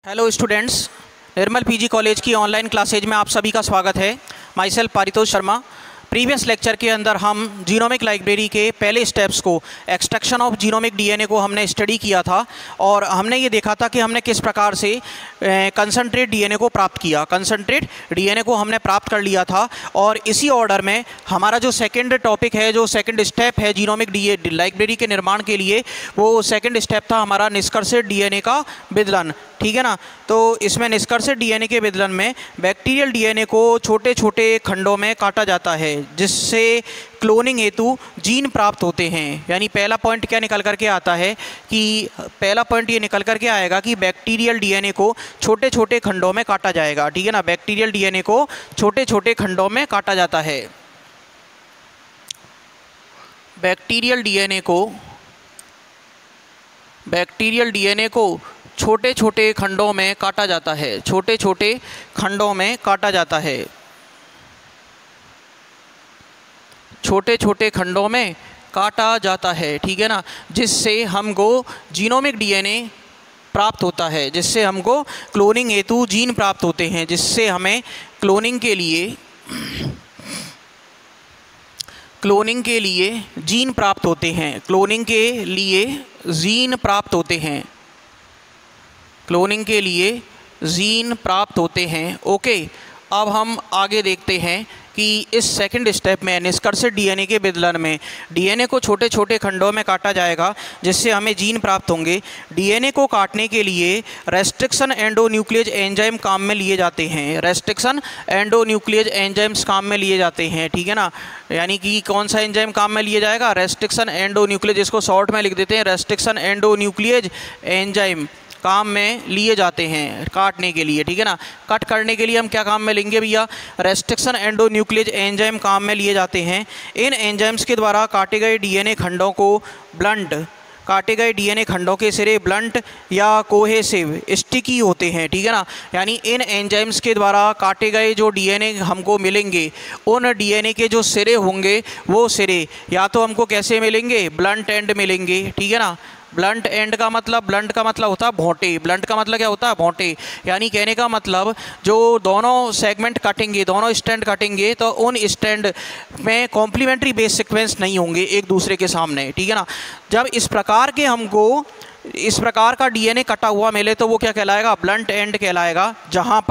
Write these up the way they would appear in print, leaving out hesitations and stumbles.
Hello students, निर्मल PG college की online classes में आप सभी का स्वागत है। My self Paritosh Sharma. Previous lecture के अंदर हम जीनोमिक लाइब्रेरी के पहले स्टेप्स को, एक्सट्रैक्शन ऑफ जीनोमिक डीएनए को हमने स्टडी किया था और हमने ये देखा था कि हमने किस प्रकार से कंसंट्रेट डीएनए को प्राप्त किया। कंसंट्रेट डीएनए को हमने प्राप्त कर लिया था और इसी ऑर्डर में हमारा जो सेकंड टॉपिक है, जो सेकंड स्टेप है जीनोमिक डीएनए लाइब्रेरी के निर्माण के लिए, वो सेकंड स्टेप था हमारा निष्कर्षित डीएनए का विदलन। ठीक है ना। तो इसमें निष्कर्षित डीएनए के विदलन में बैक्टीरियल डीएनए को छोटे छोटे खंडों में काटा जाता है जिससे क्लोनिंग हेतु जीन प्राप्त होते हैं। यानी पहला पॉइंट क्या निकल करके आता है कि पहला पॉइंट ये निकल करके आएगा कि बैक्टीरियल डीएनए को छोटे छोटे खंडों में काटा जाएगा। ठीक है ना। बैक्टीरियल डीएनए को छोटे छोटे खंडों में काटा जाता है। बैक्टीरियल डीएनए को छोटे छोटे खंडों में काटा जाता है। छोटे छोटे खंडों में काटा जाता है। छोटे छोटे खंडों में काटा जाता है। ठीक है ना। जिससे हमको जीनोमिक डीएनए प्राप्त होता है, जिससे हमको क्लोनिंग हेतु जीन प्राप्त होते हैं, जिससे हमें क्लोनिंग के लिए जीन प्राप्त होते हैं। क्लोनिंग के लिए जीन प्राप्त होते हैं। क्लोनिंग के लिए जीन प्राप्त होते हैं। ओके, अब हम आगे देखते हैं कि इस सेकंड स्टेप में निष्कर्षित डीएनए के विदलन में डीएनए को छोटे छोटे खंडों में काटा जाएगा जिससे हमें जीन प्राप्त होंगे। डीएनए को काटने के लिए रेस्ट्रिक्शन एंडोन्यूक्लियेज एंजाइम काम में लिए जाते हैं। रेस्ट्रिक्शन एंडोन्यूक्लियेज एंजाइम्स काम में लिए जाते हैं। ठीक है ना। यानी कि कौन सा एंजाइम काम में लिए जाएगा? रेस्ट्रिक्शन एंडोन्यूक्लियेज, इसको शॉर्ट में लिख देते हैं रेस्ट्रिक्शन एंडोन्यूक्लियेज एंजाइम काम में लिए जाते हैं काटने के लिए। ठीक है ना। कट करने के लिए हम क्या काम में लेंगे भैया? रेस्ट्रिक्शन एंडोन्यूक्लियेज एंजाइम काम में लिए जाते हैं। इन एंजाइम्स के द्वारा काटे गए डीएनए खंडों को ब्लंट, काटे गए डीएनए खंडों के सिरे ब्लंट या कोहेसिव, स्टिकी होते हैं। ठीक है ना। यानी इन एंजाइम्स के द्वारा काटे गए जो डीएनए हमको मिलेंगे, उन डीएनए के जो सिरे होंगे वो सिरे या तो हमको कैसे मिलेंगे? ब्लंट एंड मिलेंगे। ठीक है ना। ब्लंट एंड का मतलब, ब्लंट का मतलब होता है भोंटे। ब्लंट का मतलब क्या होता है? भोंटे। यानी कहने का मतलब जो दोनों सेगमेंट काटेंगे, दोनों स्टैंड काटेंगे तो उन स्टैंड में कॉम्प्लीमेंट्री बेस सीक्वेंस नहीं होंगे एक दूसरे के सामने। ठीक है ना। जब इस प्रकार के हमको इस प्रकार का डीएनए कटा हुआ मिले तो वो क्या कहलाएगा? ब्लंट एंड कहलाएगा। जहाँ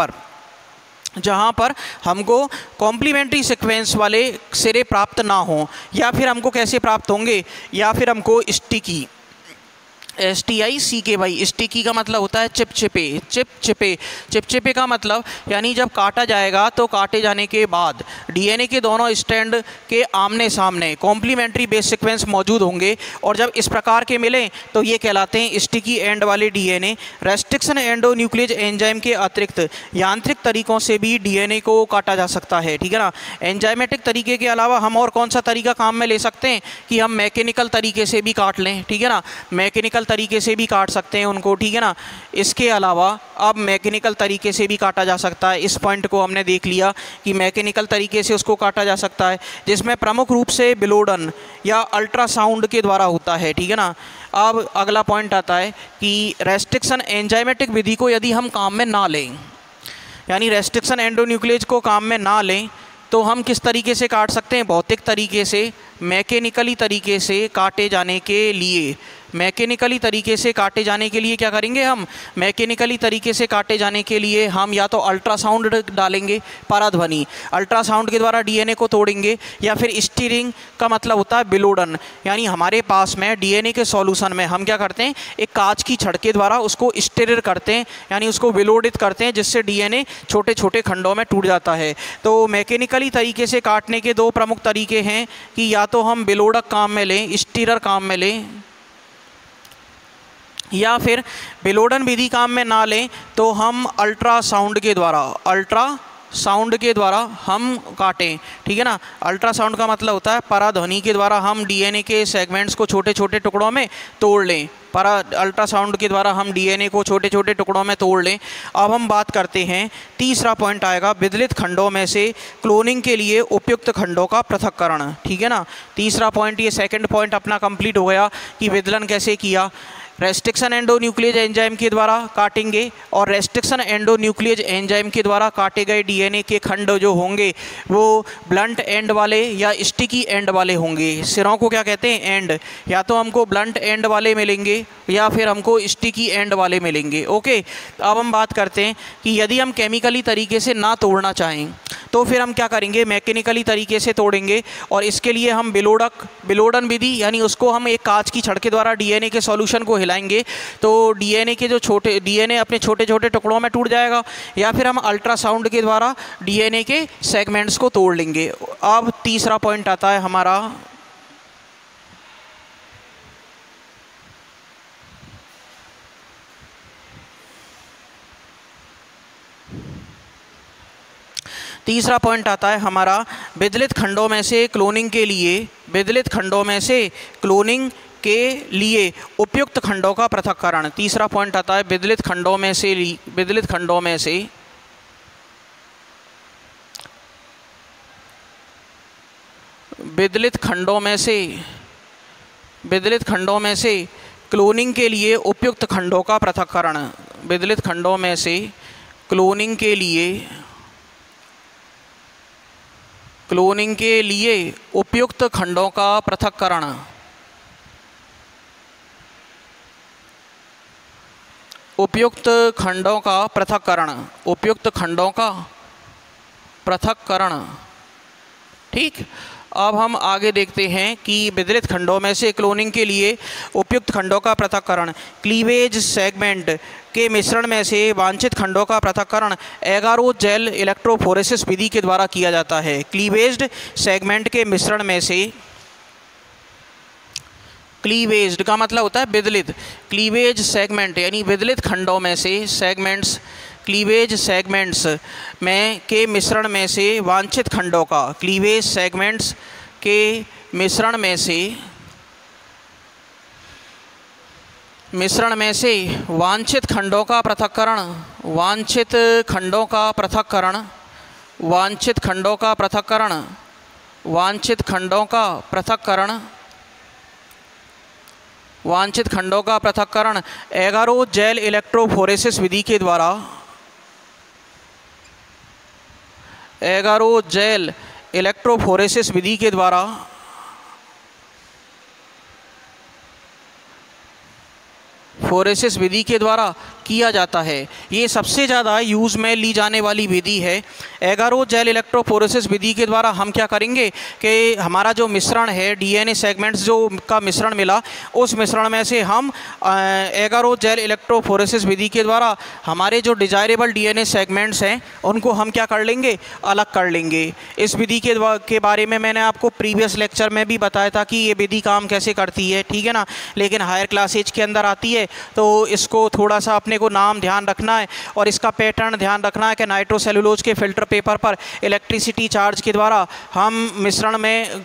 पर हमको कॉम्प्लीमेंट्री सीक्वेंस वाले सिरे प्राप्त ना हो, या फिर हमको कैसे प्राप्त होंगे? या फिर हमको स्टिकी, STICK भाई, स्टिकी का मतलब होता है चिपचिपे। चिपचिपे का मतलब यानी जब काटा जाएगा तो काटे जाने के बाद डीएनए के दोनों स्टैंड के आमने सामने कॉम्प्लीमेंट्री बेस सीक्वेंस मौजूद होंगे और जब इस प्रकार के मिलें तो ये कहलाते हैं स्टिकी एंड वाले डीएनए। रेस्ट्रिक्शन एंडोन्यूक्लियेज एंजाइम के अतिरिक्त यांत्रिक तरीकों से भी डीएनए को काटा जा सकता है। ठीक है ना। एंजाइमेटिक तरीके के अलावा हम और कौन सा तरीका काम में ले सकते हैं कि हम मैकेनिकल तरीके से भी काट लें। ठीक है ना। मैकेनिकल तरीके से भी काट सकते हैं उनको। ठीक है ना। इसके अलावा अब मैकेनिकल तरीके से भी काटा जा सकता है। इस पॉइंट को हमने देख लिया कि मैकेनिकल तरीके से उसको काटा जा सकता है, जिसमें प्रमुख रूप से बिलोडन या अल्ट्रासाउंड के द्वारा होता है। ठीक है ना। अब अगला पॉइंट आता है कि रेस्ट्रिक्शन एंजाइमेटिक विधि को यदि हम काम में ना लें, यानी रेस्ट्रिक्शन एंडोन्यूक्लियेज को काम में ना लें, तो हम किस तरीके से काट सकते हैं? भौतिक तरीके से, मैकेनिकली तरीके से काटे जाने के लिए। मैकेनिकली तरीके से काटे जाने के लिए क्या करेंगे हम? मैकेनिकली तरीके से काटे जाने के लिए हम या तो अल्ट्रासाउंड डालेंगे, पराध्वनि, अल्ट्रासाउंड के द्वारा डीएनए को तोड़ेंगे, या फिर स्टीरिंग का मतलब होता है बिलोडन। यानी हमारे पास में डीएनए के सॉल्यूशन में हम क्या करते हैं? एक कांच की छड़ के द्वारा उसको स्टिर करते हैं, यानी उसको विलोडित करते हैं, जिससे डीएनए छोटे छोटे खंडों में टूट जाता है। तो मैकेनिकली तरीके से काटने के दो प्रमुख तरीके हैं कि या तो हम बिलोडक काम में लें, स्टीरर काम में लें, या फिर बिलोडन विधि काम में ना लें तो हम अल्ट्रासाउंड के द्वारा हम काटें। ठीक है ना। अल्ट्रासाउंड का मतलब होता है पराध्वनि के द्वारा हम डीएनए के सेगमेंट्स को छोटे छोटे टुकड़ों में तोड़ लें। अल्ट्रासाउंड के द्वारा हम डीएनए को छोटे छोटे टुकड़ों में तोड़ लें। अब हम बात करते हैं, तीसरा पॉइंट आएगा विदलित खंडों में से क्लोनिंग के लिए उपयुक्त खंडों का पृथक्करण। ठीक है ना। तीसरा पॉइंट, ये सेकंड पॉइंट अपना कंप्लीट हो गया कि विदलन कैसे किया। रेस्ट्रिक्शन एंडोन्यूक्लियेज एंजाइम के द्वारा काटेंगे और रेस्ट्रिक्शन एंडोन्यूक्लियेज एंजाइम के द्वारा काटे गए डीएनए के खंड जो होंगे वो ब्लंट एंड वाले या स्टिकी एंड वाले होंगे। सिरों को क्या कहते हैं? एंड। या तो हमको ब्लंट एंड वाले मिलेंगे या फिर हमको स्टिकी एंड वाले मिलेंगे। ओके, अब हम बात करते हैं कि यदि हम केमिकली तरीके से ना तोड़ना चाहें तो फिर हम क्या करेंगे? मैकेनिकली तरीके से तोड़ेंगे और इसके लिए हम बिलोडन विधि, यानी उसको हम एक कांच की छड़ के द्वारा डीएनए के सॉल्यूशन को हिलाएंगे तो डीएनए के जो डीएनए अपने छोटे छोटे टुकड़ों में टूट जाएगा, या फिर हम अल्ट्रासाउंड के द्वारा डीएनए के सेगमेंट्स को तोड़ लेंगे। अब तीसरा पॉइंट आता है हमारा विदलित खंडों में से क्लोनिंग के लिए उपयुक्त खंडों का पृथक्करण। तीसरा पॉइंट आता है विदलित खंडों में से क्लोनिंग के लिए उपयुक्त खंडों का पृथक्करण। विदलित खंडों में से क्लोनिंग के लिए उपयुक्त खंडों का पृथक्करण। उपयुक्त खंडों का पृथक्करण। ठीक, अब हम आगे देखते हैं कि विदलित खंडों में से क्लोनिंग के लिए उपयुक्त खंडों का पृथक्करण। क्लीवेज सेगमेंट के मिश्रण में से वांछित खंडों का पृथक्करण एगारो जेल इलेक्ट्रोफोरेसिस विधि के द्वारा किया जाता है। क्लीवेज्ड सेगमेंट के मिश्रण में से, क्लीवेज्ड का मतलब होता है विदलित, क्लीवेज सेगमेंट यानी विदलित खंडों में से सेगमेंट्स, क्लीवेज सेगमेंट्स में के मिश्रण में से वांछित खंडों का, क्लीवेज सेगमेंट्स के मिश्रण में से वांछित खंडों का पृथक्करण, वांछित खंडों का पृथक्करण, वांछित खंडों का पृथक्करण, वांछित खंडों का पृथक्करण, वांछित खंडों का पृथक्करण एगारो जेल इलेक्ट्रोफोरेसिस विधि के द्वारा, एगारो जेल इलेक्ट्रोफोरेसिस विधि के द्वारा फोरेसिस विधि के द्वारा किया जाता है। ये सबसे ज़्यादा यूज़ में ली जाने वाली विधि है। एगारो जेल इलेक्ट्रोफोरेसिस विधि के द्वारा हम क्या करेंगे कि हमारा जो मिश्रण है डीएनए सेगमेंट्स जो का मिश्रण मिला, उस मिश्रण में से हम एगारो जेल इलेक्ट्रोफोरेसिस विधि के द्वारा हमारे जो डिजायरेबल डीएनए सेगमेंट्स हैं उनको हम क्या कर लेंगे? अलग कर लेंगे। इस विधि के बारे में मैंने आपको प्रीवियस लेक्चर में भी बताया था कि ये विधि काम कैसे करती है, ठीक है ना, लेकिन हायर क्लासेज के अंदर आती है तो इसको थोड़ा सा अपने को नाम ध्यान रखना है और इसका पैटर्न ध्यान रखना है कि नाइट्रोसेलुलोज के फिल्टर पेपर पर इलेक्ट्रिसिटी चार्ज के द्वारा हम मिश्रण में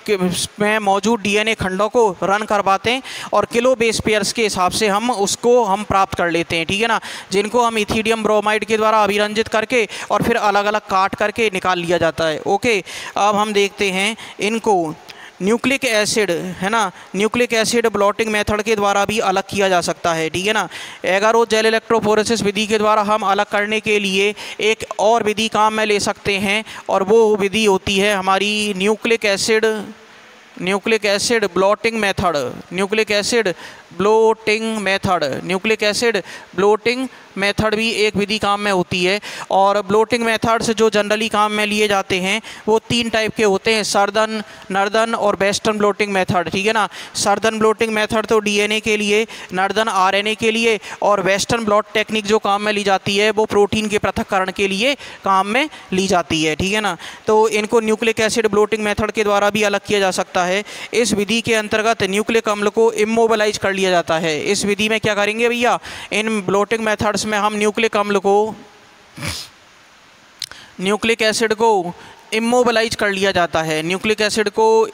मौजूद डीएनए खंडों को रन करवाते हैं और किलो बेस पेयर्स के हिसाब से हम प्राप्त कर लेते हैं, ठीक है ना, जिनको हम इथिडियम ब्रोमाइड के द्वारा अभिरंजित करके और फिर अलग अलग काट करके निकाल लिया जाता है। ओके, अब हम देखते हैं इनको न्यूक्लिक एसिड, है ना, न्यूक्लिक एसिड ब्लॉटिंग मेथड के द्वारा भी अलग किया जा सकता है, ठीक है ना। एगारो जेल इलेक्ट्रोफोरेसिस विधि के द्वारा हम अलग करने के लिए एक और विधि काम में ले सकते हैं और वो विधि होती है हमारी nucleic acid blotting method. Nucleic acid blotting method भी एक विधि काम में होती है और ब्लोटिंग मेथड्स जो जनरली काम में लिए जाते हैं वो 3 टाइप के होते हैं, सर्दर्न, नॉर्दर्न और वेस्टर्न ब्लोटिंग मेथड, ठीक है ना। सर्दर्न ब्लोटिंग मेथड तो डीएनए के लिए, नॉर्दर्न आरएनए के लिए और वेस्टर्न ब्लॉट टेक्निक जो काम में ली जाती है वो प्रोटीन के पृथक्करण के लिए काम में ली जाती है, ठीक है ना। तो इनको न्यूक्लिक एसिड ब्लोटिंग मेथड के द्वारा भी अलग किया जा सकता है। इस विधि के अंतर्गत न्यूक्लिक अम्ल को इमोबिलाइज कर लिया जाता है। इस विधि में क्या करेंगे भैया, इन ब्लोटिंग मेथड्स में हम न्यूक्लिक एसिड को इमोबिलाइज कर लिया जाता है। न्यूक्लिक एसिड को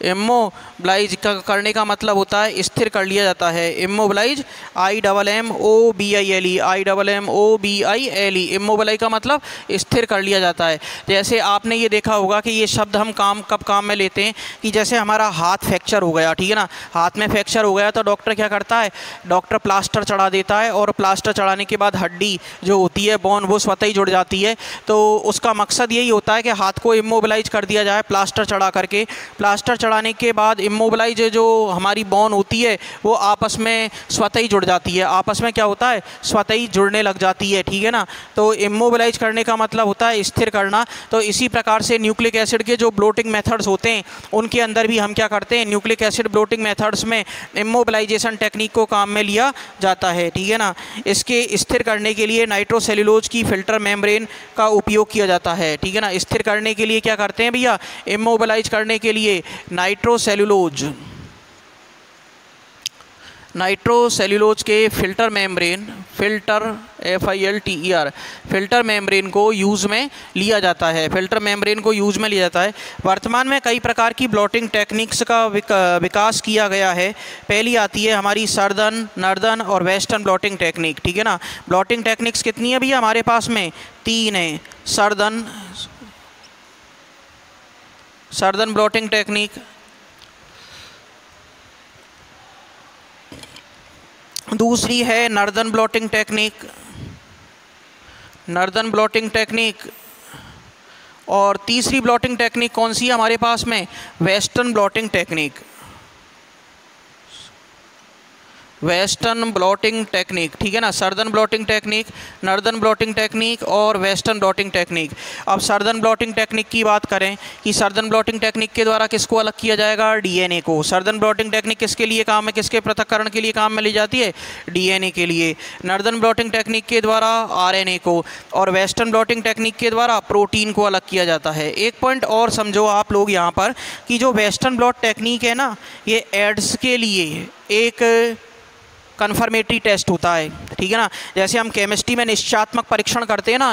इमोबलाइज करने का मतलब होता है स्थिर कर लिया जाता है। इमोबलाइज IMMOBILE, IMMOBILE, इमोबलाइज का मतलब स्थिर कर लिया जाता है। जैसे आपने ये देखा होगा कि ये शब्द हम कब काम में लेते हैं कि जैसे हमारा हाथ फ्रैक्चर हो गया, ठीक है ना, हाथ में फ्रैक्चर हो गया तो डॉक्टर क्या करता है, डॉक्टर प्लास्टर चढ़ा देता है और प्लास्टर चढ़ाने के बाद हड्डी जो होती है बोन वो स्वतः ही जुड़ जाती है। तो उसका मकसद यही होता है कि हाथ को इमोबलाइज कर दिया जाए प्लास्टर चढ़ा करके। प्लास्टर चढ़ाने के बाद इमोबलाइज जो हमारी बोन होती है वो आपस में स्वतः ही जुड़ जाती है, आपस में क्या होता है, स्वतः ही जुड़ने लग जाती है, ठीक है ना। तो इमोबलाइज करने का मतलब होता है स्थिर करना। तो इसी प्रकार से न्यूक्लिक एसिड के जो ब्लोटिंग मेथड्स होते हैं उनके अंदर भी हम क्या करते हैं, न्यूक्लिक एसिड ब्लोटिंग मेथड्स में इमोबलाइजेशन टेक्निक को काम में लिया जाता है, ठीक है ना। इसके स्थिर करने के लिए नाइट्रोसेल्यूलोज की फिल्टर मेम्ब्रेन का उपयोग किया जाता है, ठीक है ना। स्थिर करने के लिए क्या करते हैं भैया, इमोबलाइज करने के लिए नाइट्रोसेल्यूलोज के filter membrane, FILTER filter membrane को यूज़ में लिया जाता है, फिल्टर मेम्ब्रेन को यूज़ में लिया जाता है। वर्तमान में कई प्रकार की ब्लॉटिंग टेक्निक्स का विकास किया गया है। पहली आती है हमारी सर्दर्न, नॉर्दर्न और वेस्टर्न ब्लॉटिंग टेक्निक, ठीक है ना। ब्लॉटिंग टेक्निक्स कितनी है भैया हमारे पास में, 3 है। सर्दर्न ब्लॉटिंग टेक्निक, दूसरी है नॉर्दर्न ब्लॉटिंग टेक्निक, और तीसरी ब्लॉटिंग टेक्निक कौन सी है हमारे पास में, वेस्टर्न ब्लॉटिंग टेक्निक। ठीक है ना। Southern blotting technique, northern blotting technique और वेस्टर्न ब्लॉटिंग टेक्निक। अब सर्दर्न ब्लॉटिंग टेक्निक की बात करें कि सर्दर्न ब्लॉटिंग टेक्निक के द्वारा किसको अलग किया जाएगा, DNA को। सर्दर्न ब्लॉटिंग टेक्निक किसके लिए काम है, किसके पृथक्करण के लिए काम में ली जाती है, DNA के लिए। नॉर्दर्न ब्लॉटिंग टेक्निक के द्वारा RNA को, और वेस्टर्न ब्लॉटिंग टेक्निक के द्वारा प्रोटीन को अलग किया जाता है। एक पॉइंट और समझो आप लोग यहाँ पर कि जो वेस्टर्न ब्लॉट टेक्निक है ना, ये एड्स के लिए एक कन्फर्मेटरी टेस्ट होता है, ठीक है ना। जैसे हम केमिस्ट्री में निश्चयात्मक परीक्षण करते हैं ना,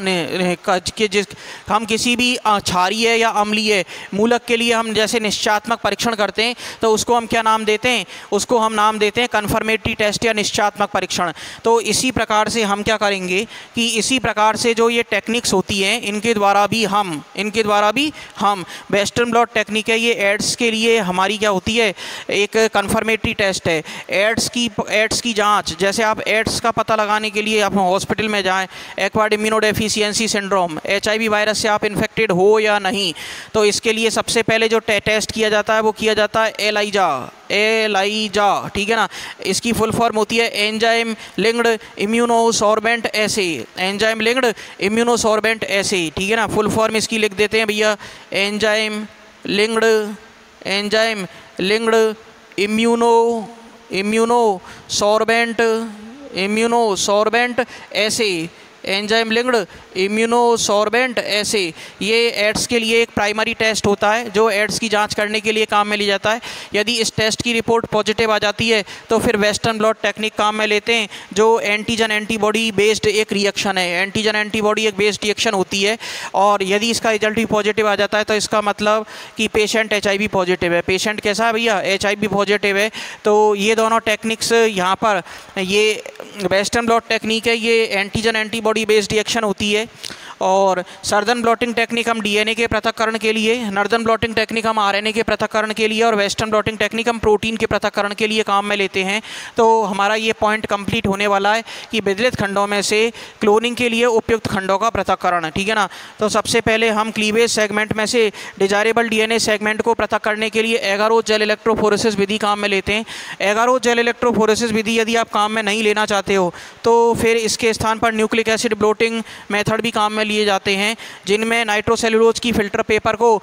हम किसी भी क्षारीय या अम्लीय मूलक के लिए हम जैसे निश्चयात्मक परीक्षण करते हैं तो उसको हम क्या नाम देते हैं, उसको हम नाम देते हैं कन्फर्मेटरी टेस्ट या निश्चयात्मक परीक्षण। तो इसी प्रकार से हम क्या करेंगे कि इसी प्रकार से जो ये टेक्निक्स होती हैं इनके द्वारा भी हम वेस्टर्न ब्लॉट टेक्निक है, ये एड्स के लिए हमारी क्या होती है, एक कन्फर्मेटरी टेस्ट है। एड्स की जांच, जैसे आप एड्स का पता लगाने के लिए आप हॉस्पिटल में जाएं, acquired immunodeficiency syndrome, HIV virus से आप इन्फेक्टेड हो या नहीं, तो इसके लिए सबसे पहले जो टेस्ट किया जाता है वो किया जाता है एलाइजा, ठीक है ना। इसकी फुल फॉर्म होती है एंजाइम लिंक्ड इम्यूनोसॉर्बेंट एसे, एंजाइम लिंक्ड इम्यूनोसॉर्बेंट एसे, ठीक है ना। फुल फॉर्म इसकी लिख देते हैं भैया, एंजाइम लिंक्ड इम्यूनोसॉर्बेंट ऐसे, एंजाइम लिंक्ड इम्यूनोसॉर्बेंट ऐसे। ये एड्स के लिए एक प्राइमरी टेस्ट होता है जो एड्स की जांच करने के लिए काम में लिया जाता है। यदि इस टेस्ट की रिपोर्ट पॉजिटिव आ जाती है तो फिर वेस्टर्न ब्लॉट टेक्निक काम में लेते हैं, जो एंटीजन एंटीबॉडी बेस्ड एक रिएक्शन है, एंटीजन एंटीबॉडी एक बेस्ड रिएक्शन होती है। और यदि इसका रिजल्ट भी पॉजिटिव आ जाता है तो इसका मतलब कि पेशेंट HIV पॉजिटिव है। पेशेंट कैसा है भैया, HIV पॉजिटिव है। तो ये दोनों टेक्निक्स यहाँ पर, ये वेस्टर्न ब्लॉट टेक्निक है, ये एंटीजन एंटीबॉडी बेस्ड रिएक्शन होती है। और सर्दर्न ब्लॉटिंग टेक्निक हम DNA के पृथक्करण के लिए, नॉर्दर्न ब्लॉटिंग टेक्निक हम RNA के पृथक्करण के लिए, और वेस्टर्न ब्लॉटिंग टेक्निक हम प्रोटीन के पृथक्करण के लिए काम में लेते हैं। तो हमारा ये पॉइंट कंप्लीट होने वाला है कि विदलित खंडों में से क्लोनिंग के लिए उपयुक्त खंडों का पृथक्करण, ठीक है ना। तो सबसे पहले हम क्लीवेज सेगमेंट में से डिजायरेबल DNA सेगमेंट को पृथक करने के लिए एगारोस जेल इलेक्ट्रोफोरेसिस विधि काम में लेते हैं। एगारोस जेल इलेक्ट्रोफोरेसिस विधि यदि आप काम में नहीं लेना चाहते हो तो फिर इसके स्थान पर न्यूक्लिक एसिड ब्लोटिंग मेथड भी काम में लिए जाते हैं, जिनमें नाइट्रोसेल्यूलोज की फिल्टर पेपर को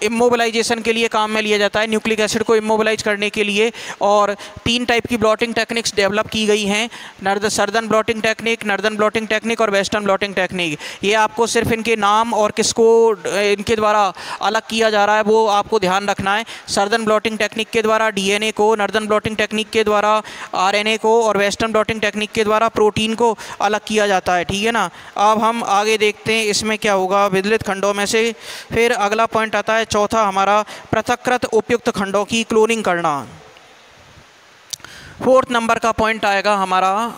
इमोबिलाइजेशन के लिए काम में लिया जाता है, न्यूक्लिक एसिड को इमोबिलाइज करने के लिए। और 3 टाइप की ब्लॉटिंग टेक्निक्स डेवलप की गई हैं, southern blotting technique, northern blotting technique और वेस्टर्न ब्लॉटिंग टेक्निक। ये आपको सिर्फ इनके नाम और किसको इनके द्वारा अलग किया जा रहा है वो आपको ध्यान रखना है। सर्दर्न ब्लॉटिंग टेक्निक के द्वारा DNA को, नॉर्दर्न ब्लॉटिंग टेक्निक के द्वारा RNA को और वेस्टर्न ब्लॉटिंग टेक्निक के द्वारा प्रोटीन को अलग किया जाता है, ठीक है ना। अब हम आगे देखते हैं इसमें क्या होगा विदलित खंडों में से। फिर अगला पॉइंट आता है चौथा हमारा, पृथक्कृत उपयुक्त खंडों की क्लोनिंग करना। फोर्थ नंबर का पॉइंट आएगा हमारा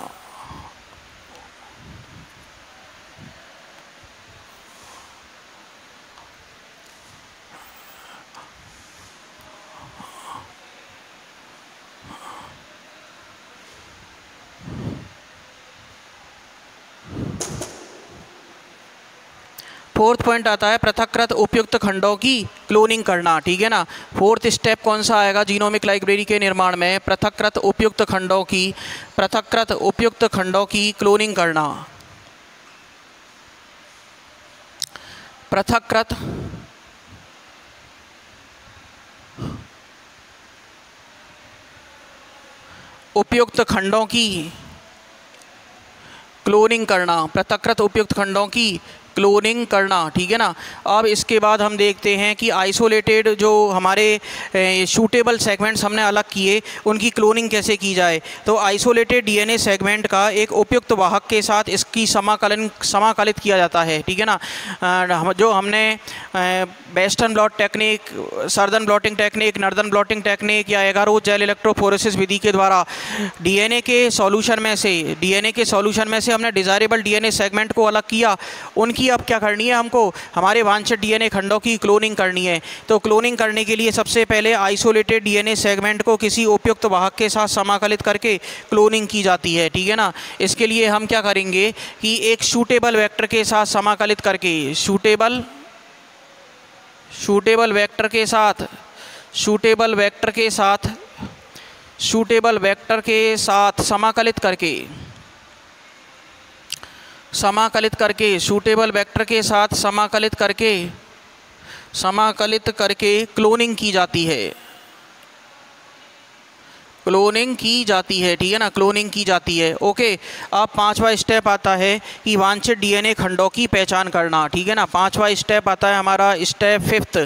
फोर्थ पॉइंट आता है पृथक्कृत उपयुक्त खंडों की क्लोनिंग करना, ठीक है ना। फोर्थ स्टेप कौन सा आएगा जीनोमिक लाइब्रेरी के निर्माण में, पृथक्कृत उपयुक्त खंडों की क्लोनिंग करना। पृथक्कृत उपयुक्त खंडों की क्लोनिंग करना, पृथक्कृत उपयुक्त खंडों की क्लोनिंग करना, ठीक है ना। अब इसके बाद हम देखते हैं कि आइसोलेटेड जो हमारे शूटेबल सेगमेंट्स हमने अलग किए उनकी क्लोनिंग कैसे की जाए। तो आइसोलेटेड डीएनए सेगमेंट का एक उपयुक्त वाहक के साथ इसकी समाकलित किया जाता है, ठीक है ना। जो हमने western blot technique, southern blotting technique, northern blotting technique या एगारोस जेल इलेक्ट्रोफोरेसिस विधि के द्वारा डीएनए के सॉल्यूशन में से हमने डिज़ायरेबल डीएनए सेगमेंट को अलग किया। उनकी अब क्या करनी है, हमको हमारे वांछित डीएनए खंडों की क्लोनिंग करनी है। तो क्लोनिंग करने के लिए सबसे पहले आइसोलेटेड डीएनए सेगमेंट को किसी उपयुक्त वाहक के साथ समाकलित करके क्लोनिंग की जाती है, ठीक है ना। इसके लिए हम क्या करेंगे कि एक शूटेबल वेक्टर के साथ समाकलित करके शूटेबल वेक्टर के साथ समाकलित करके क्लोनिंग की जाती है, ठीक है ना, क्लोनिंग की जाती है। ओके, अब पांचवा स्टेप आता है कि वांछित डीएनए खंडों की पहचान करना, ठीक है ना। पांचवा स्टेप आता है हमारा स्टेप फिफ्थ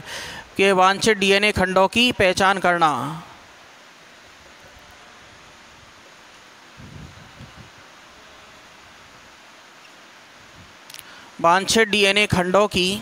के वांछित डीएनए खंडों की पहचान करना। वांछित डीएनए खंडों की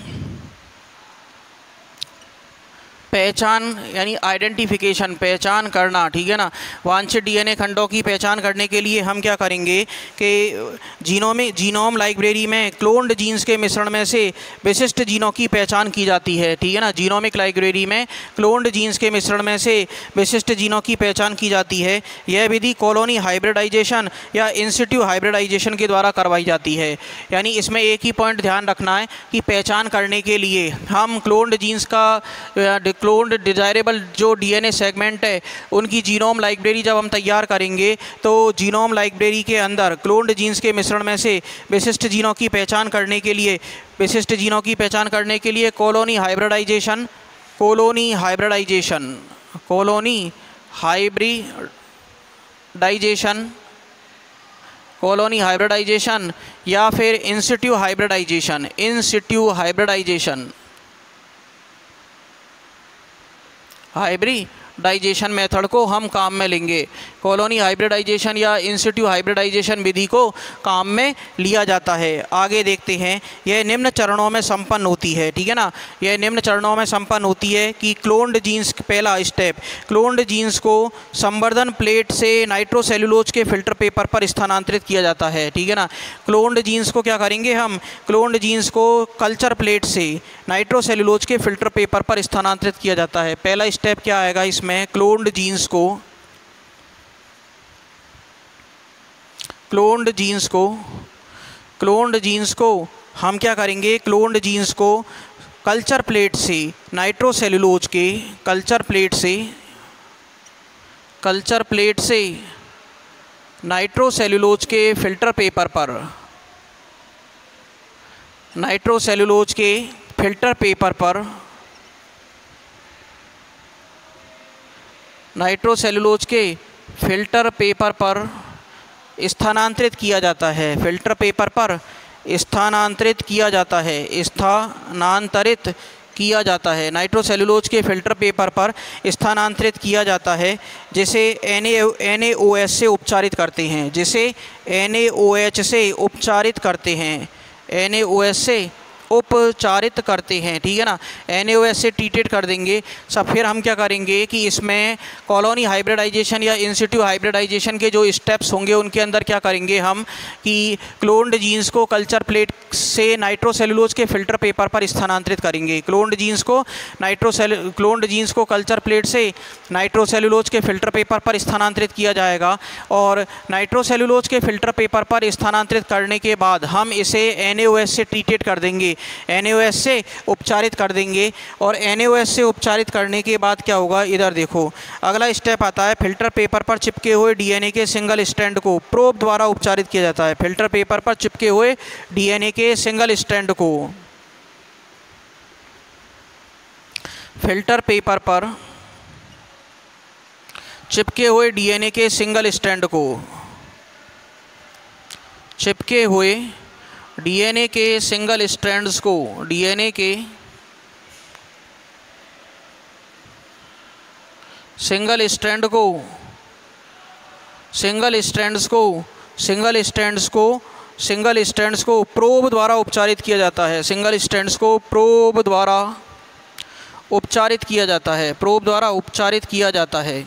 पहचान यानी आइडेंटिफिकेशन, पहचान करना, ठीक है ना। वांछित डीएनए खंडों की पहचान करने के लिए हम क्या करेंगे कि जीनोम लाइब्रेरी में क्लोन्ड जीन्स के मिश्रण में से विशिष्ट जीनों की पहचान की जाती है, ठीक है ना। जीनोमिक लाइब्रेरी में क्लोन्ड जीन्स के मिश्रण में से विशिष्ट जीनों की पहचान की जाती है। यह विधि कॉलोनी हाइब्रिडाइजेशन या इंसिट्यू हाइब्रिडाइजेशन के द्वारा करवाई जाती है। यानी इसमें एक ही पॉइंट ध्यान रखना है कि पहचान करने के लिए हम क्लोन्ड जीन्स का क्लोन्ड डिजायरेबल जो डीएनए सेगमेंट है उनकी जीनोम लाइब्रेरी जब हम तैयार करेंगे तो जीनोम लाइब्रेरी के अंदर क्लोन्ड जीन्स के मिश्रण में से विशिष्ट जीनों की पहचान करने के लिए कॉलोनी हाइब्रिडाइजेशन या फिर इंसिट्यू हाइब्रिडाइजेशन मेथड को हम काम में लेंगे। कॉलोनी हाइब्रिडाइजेशन या इंसिट्यू हाइब्रिडाइजेशन विधि को काम में लिया जाता है। आगे देखते हैं, यह निम्न चरणों में संपन्न होती है, ठीक है ना। यह निम्न चरणों में संपन्न होती है कि क्लोन्ड जीन्स, पहला स्टेप, क्लोन्ड जीन्स को संवर्धन प्लेट से नाइट्रोसेल्यूलोज के फिल्टर पेपर पर स्थानांतरित किया जाता है, ठीक है ना। क्लोन्ड जीन्स को क्या करेंगे हम, क्लोन्ड जीन्स को कल्चर प्लेट से नाइट्रोसेल्यूलोज के फिल्टर पेपर पर स्थानांतरित किया जाता है। पहला स्टेप क्या आएगा इसमें, क्लोन्ड जीन्स को हम क्या करेंगे, क्लोन्ड जीन्स को कल्चर प्लेट से नाइट्रोसेल्यूलोज के नाइट्रोसेल्यूलोज के फिल्टर पेपर पर स्थानांतरित किया जाता है। नाइट्रोसेल्यूलोज के फिल्टर पेपर पर स्थानांतरित किया जाता है, जिसे NaOH से उपचारित करते हैं, NaOH से उपचारित करते हैं, ठीक है ना, NaOH से ट्रीटेड कर देंगे सब। फिर हम क्या करेंगे कि इसमें कॉलोनी हाइब्रिडाइजेशन या इंसिट्यू हाइब्रिडाइजेशन के जो स्टेप्स होंगे उनके अंदर क्या करेंगे हम कि क्लोन्ड जीन्स को कल्चर प्लेट से नाइट्रोसेलुलोज के फिल्टर पेपर पर स्थानांतरित करेंगे। क्लोन्ड जीन्स को कल्चर प्लेट से नाइट्रोसेलुलोज के फिल्टर पेपर पर स्थानांतरित किया जाएगा और नाइट्रोसेलुलोज के फिल्टर पेपर पर स्थानांतरित करने के बाद हम इसे NaOH से ट्रीटेड कर देंगे, NaOH से उपचारित कर देंगे। और NaOH से उपचारित करने के बाद क्या होगा, इधर देखो अगला स्टेप आता है, फिल्टर पेपर पर चिपके हुए DNA के सिंगल स्ट्रैंड को प्रोब द्वारा उपचारित किया जाता है। फिल्टर पेपर पर चिपके हुए DNA के सिंगल स्ट्रैंड को, फिल्टर पेपर पर चिपके हुए DNA के सिंगल स्ट्रैंड को, चिपके हुए DNA के सिंगल स्ट्रैंड्स को, DNA के सिंगल स्ट्रैंड को, सिंगल स्ट्रैंड्स को प्रोब द्वारा उपचारित किया जाता है। सिंगल स्ट्रैंड्स को प्रोब द्वारा उपचारित किया जाता है, प्रोब द्वारा उपचारित किया जाता है,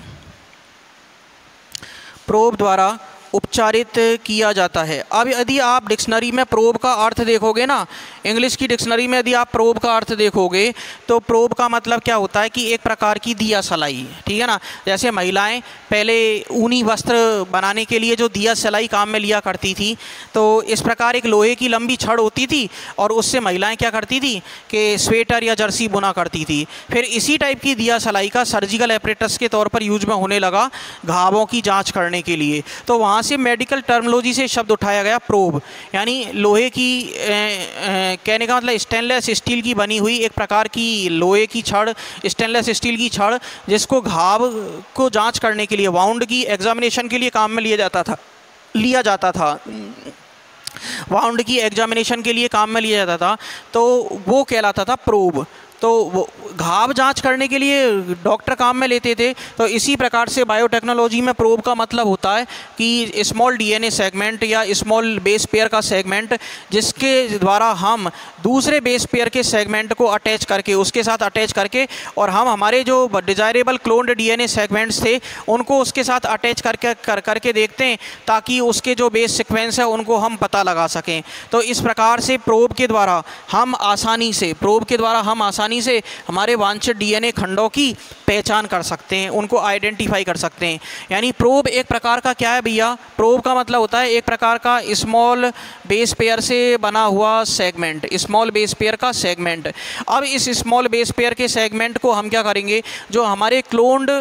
प्रोब द्वारा उपचारित किया जाता है। अब यदि आप डिक्शनरी में प्रोब का अर्थ देखोगे ना, इंग्लिश की डिक्शनरी में यदि आप प्रोब का अर्थ देखोगे तो प्रोब का मतलब क्या होता है कि एक प्रकार की दिया सलाई, ठीक है ना। जैसे महिलाएं पहले ऊनी वस्त्र बनाने के लिए जो दिया सलाई काम में लिया करती थी, तो इस प्रकार एक लोहे की लंबी छड़ होती थी और उससे महिलाएं क्या करती थी कि स्वेटर या जर्सी बुना करती थी। फिर इसी टाइप की दिया सलाई का सर्जिकल एपरेटस के तौर पर यूज में होने लगा घावों की जाँच करने के लिए। तो वहाँ से मेडिकल टर्मिनोलॉजी से शब्द उठाया गया प्रोब, यानी लोहे की कहने का मतलब स्टेनलेस स्टील की बनी हुई एक प्रकार की लोहे की छड़, स्टेनलेस स्टील की छड़ जिसको घाव को जांच करने के लिए, वाउंड की एग्जामिनेशन के लिए काम में लिया जाता था, वाउंड की एग्जामिनेशन के लिए काम में लिया जाता था, तो वो कहलाता था प्रोब। तो वो घाव जांच करने के लिए डॉक्टर काम में लेते थे। तो इसी प्रकार से बायोटेक्नोलॉजी में प्रोब का मतलब होता है कि स्मॉल DNA सेगमेंट या स्मॉल बेस पेयर का सेगमेंट, जिसके द्वारा हम दूसरे बेस पेयर के सेगमेंट को अटैच करके, उसके साथ अटैच करके, और हम हमारे जो डिजायरेबल क्लोन्ड DNA सेगमेंट्स थे उनको उसके साथ अटैच करके देखते हैं ताकि उसके जो बेस सीक्वेंस है उनको हम पता लगा सकें। तो इस प्रकार से प्रोब के द्वारा हम आसानी से हमारे वांछित DNA खंडों की पहचान कर सकते हैं, उनको आइडेंटिफाई कर सकते हैं। यानी प्रोब एक प्रकार का क्या है भैया, प्रोब का मतलब होता है एक प्रकार का स्मॉल बेस पेयर से बना हुआ सेगमेंट, स्मॉल बेस पेयर का सेगमेंट। अब इस स्मॉल बेस पेयर के सेगमेंट को हम क्या करेंगे, जो हमारे क्लोन्ड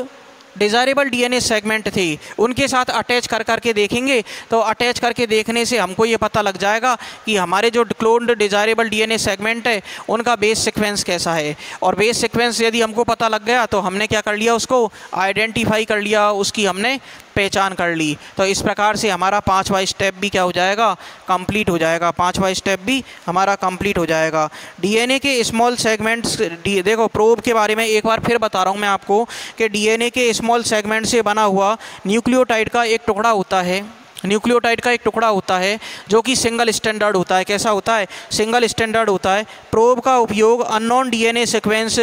डिज़ायरेबल DNA सेगमेंट थे उनके साथ अटैच करके देखेंगे। तो अटैच करके देखने से हमको ये पता लग जाएगा कि हमारे जो क्लोन्ड डिज़ायरेबल DNA सेगमेंट है उनका बेस सीक्वेंस कैसा है। और बेस सीक्वेंस यदि हमको पता लग गया तो हमने क्या कर लिया, उसको आइडेंटिफाई कर लिया, उसकी हमने पहचान कर ली। तो इस प्रकार से हमारा 5वां स्टेप भी क्या हो जाएगा, कंप्लीट हो जाएगा। 5वां स्टेप भी हमारा कंप्लीट हो जाएगा। DNA के स्मॉल सेगमेंट्स, देखो प्रोब के बारे में एक बार फिर बता रहा हूँ मैं आपको कि DNA के स्मॉल सेगमेंट से बना हुआ न्यूक्लियोटाइड का एक टुकड़ा होता है, न्यूक्लियोटाइड का एक टुकड़ा होता है जो कि सिंगल स्टैंडर्ड होता है। कैसा होता है, सिंगल स्टैंडर्ड होता है। प्रोब का उपयोग अननोन DNA सीक्वेंस,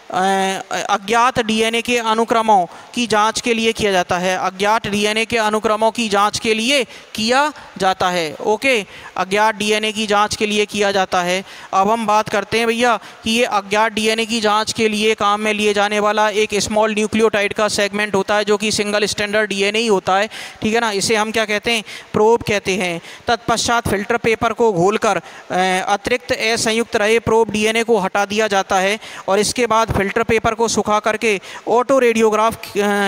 अज्ञात DNA के अनुक्रमों की जांच के लिए किया जाता है, अज्ञात DNA के अनुक्रमों की जांच के लिए किया जाता है। ओके, अज्ञात DNA की जांच के लिए किया जाता है। अब हम बात करते हैं भैया कि ये अज्ञात DNA की जांच के लिए काम में लिए जाने वाला एक स्मॉल न्यूक्लियोटाइड का सेगमेंट होता है जो कि सिंगल स्टैंडर्ड DNA ही होता है, ठीक है ना। इसे हम क्या कहते हैं, प्रोब कहते हैं। तत्पश्चात फिल्टर पेपर को घोलकर अतिरिक्त असंयुक्त रहे प्रोब DNA को हटा दिया जाता है और इसके बाद फिल्टर पेपर को सुखा करके ऑटो रेडियोग्राफ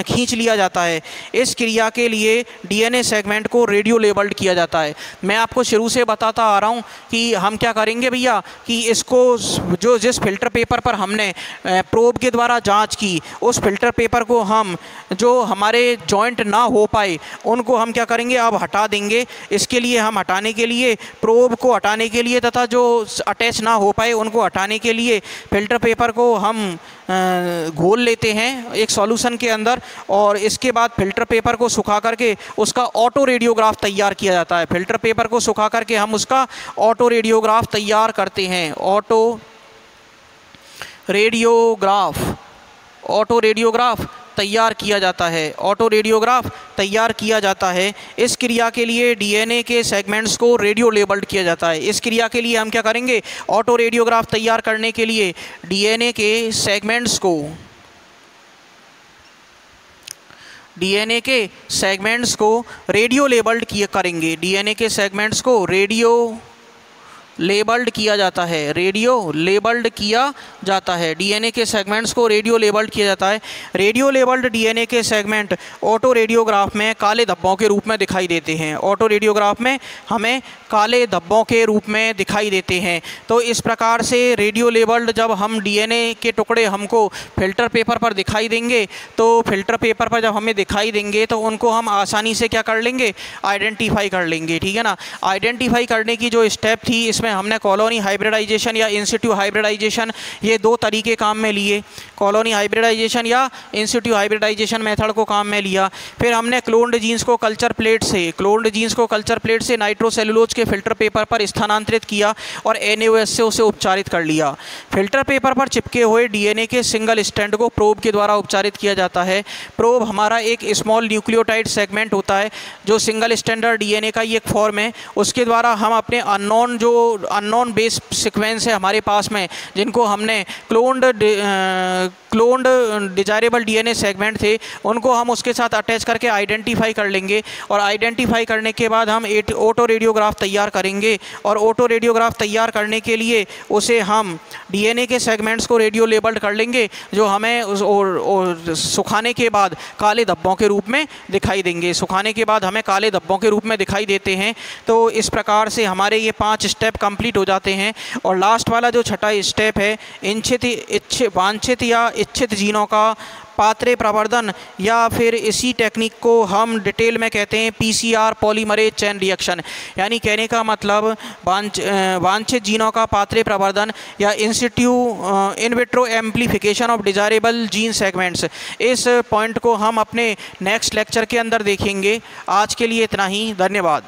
खींच लिया जाता है। इस क्रिया के लिए DNA सेगमेंट को रेडियो लेबल्ड किया जाता है। मैं आपको शुरू से बताता आ रहा हूँ कि हम क्या करेंगे भैया कि इसको जो जिस फिल्टर पेपर पर हमने प्रोब के द्वारा जांच की उस फिल्टर पेपर को हम जो हमारे जॉइंट ना हो पाए उनको हम क्या करेंगे, अब हटा देंगे। इसके लिए हम हटाने के लिए, प्रोब को हटाने के लिए तथा जो अटैच ना हो पाए उनको हटाने के लिए फिल्टर पेपर को हम घोल लेते हैं एक सॉल्यूशन के अंदर, और इसके बाद फिल्टर पेपर को सुखा करके उसका ऑटो रेडियोग्राफ तैयार किया जाता है। फिल्टर पेपर को सुखा करके हम उसका ऑटो रेडियोग्राफ तैयार करते हैं। ऑटो रेडियोग्राफ तैयार किया जाता है। ऑटो रेडियोग्राफ तैयार किया जाता है। इस क्रिया के लिए डीएनए के सेगमेंट्स को रेडियो लेबल्ड किया जाता है। इस क्रिया के लिए हम क्या करेंगे, ऑटो रेडियोग्राफ तैयार करने के लिए डीएनए के सेगमेंट्स को रेडियो लेबल्ड करेंगे। डीएनए के सेगमेंट्स को रेडियो लेबल्ड किया जाता है। रेडियो लेबल्ड किया जाता है। डीएनए के सेगमेंट्स को रेडियो लेबल्ड किया जाता है। रेडियो लेबल्ड डीएनए के सेगमेंट ऑटो रेडियोग्राफ में काले धब्बों के रूप में दिखाई देते हैं। ऑटो रेडियोग्राफ में हमें काले धब्बों के रूप में दिखाई देते हैं। तो इस प्रकार से रेडियो लेबल्ड जब हम डीएनए के टुकड़े हमको फिल्टर पेपर पर दिखाई देंगे, तो फिल्टर पेपर पर जब हमें दिखाई देंगे तो उनको हम आसानी से क्या कर लेंगे, आइडेंटिफाई कर लेंगे। ठीक है ना। आइडेंटिफाई करने की जो स्टेप थी, इसमें हमने कॉलोनी हाइब्रिडाइजेशन या इंसिट्यू हाइब्रिडाइजेशन, ये दो तरीके काम में लिए। कॉलोनी हाइब्रिडाइजेशन या इंसिट्यू हाइब्रिडाइजेशन मेथड को काम में लिया। फिर हमने क्लोन्ड जीन्स को कल्चर प्लेट से नाइट्रोसेलुलोज के फिल्टर पेपर पर स्थानांतरित किया और NaOH से उसे उपचारित कर लिया। फिल्टर पेपर पर चिपके हुए डीएनए के सिंगल स्ट्रैंड को प्रोब के द्वारा उपचारित किया जाता है। प्रोब हमारा एक स्मॉल न्यूक्लियोटाइड सेगमेंट होता है जो सिंगल स्ट्रैंडर डीएनए का ही एक फॉर्म है। उसके द्वारा हम अपने अननोन बेस सीक्वेंस है हमारे पास में, जिनको हमने क्लोन्ड डिजायरेबल डीएनए सेगमेंट थे, उनको हम उसके साथ अटैच करके आइडेंटिफाई कर लेंगे। और आइडेंटिफाई करने के बाद हम ऑटो रेडियोग्राफ तैयार करेंगे। और ऑटो रेडियोग्राफ तैयार करने के लिए उसे हम डीएनए के सेगमेंट्स को रेडियो लेबल्ड कर लेंगे, जो हमें सुखाने के बाद काले धब्बों के रूप में दिखाई देंगे। सुखाने के बाद हमें काले धब्बों के रूप में दिखाई देते हैं। तो इस प्रकार से हमारे ये 5 स्टेप कंप्लीट हो जाते हैं। और लास्ट वाला जो छठा स्टेप है, वांछित या इच्छित जीनों का पात्रे प्रवर्धन, या फिर इसी टेक्निक को हम डिटेल में कहते हैं PCR पॉलीमरेज चेन रिएक्शन। यानी कहने का मतलब वांछित जीनों का पात्रे प्रवर्धन या in vitro amplification of desirable gene segments. इस पॉइंट को हम अपने नेक्स्ट लेक्चर के अंदर देखेंगे। आज के लिए इतना ही। धन्यवाद।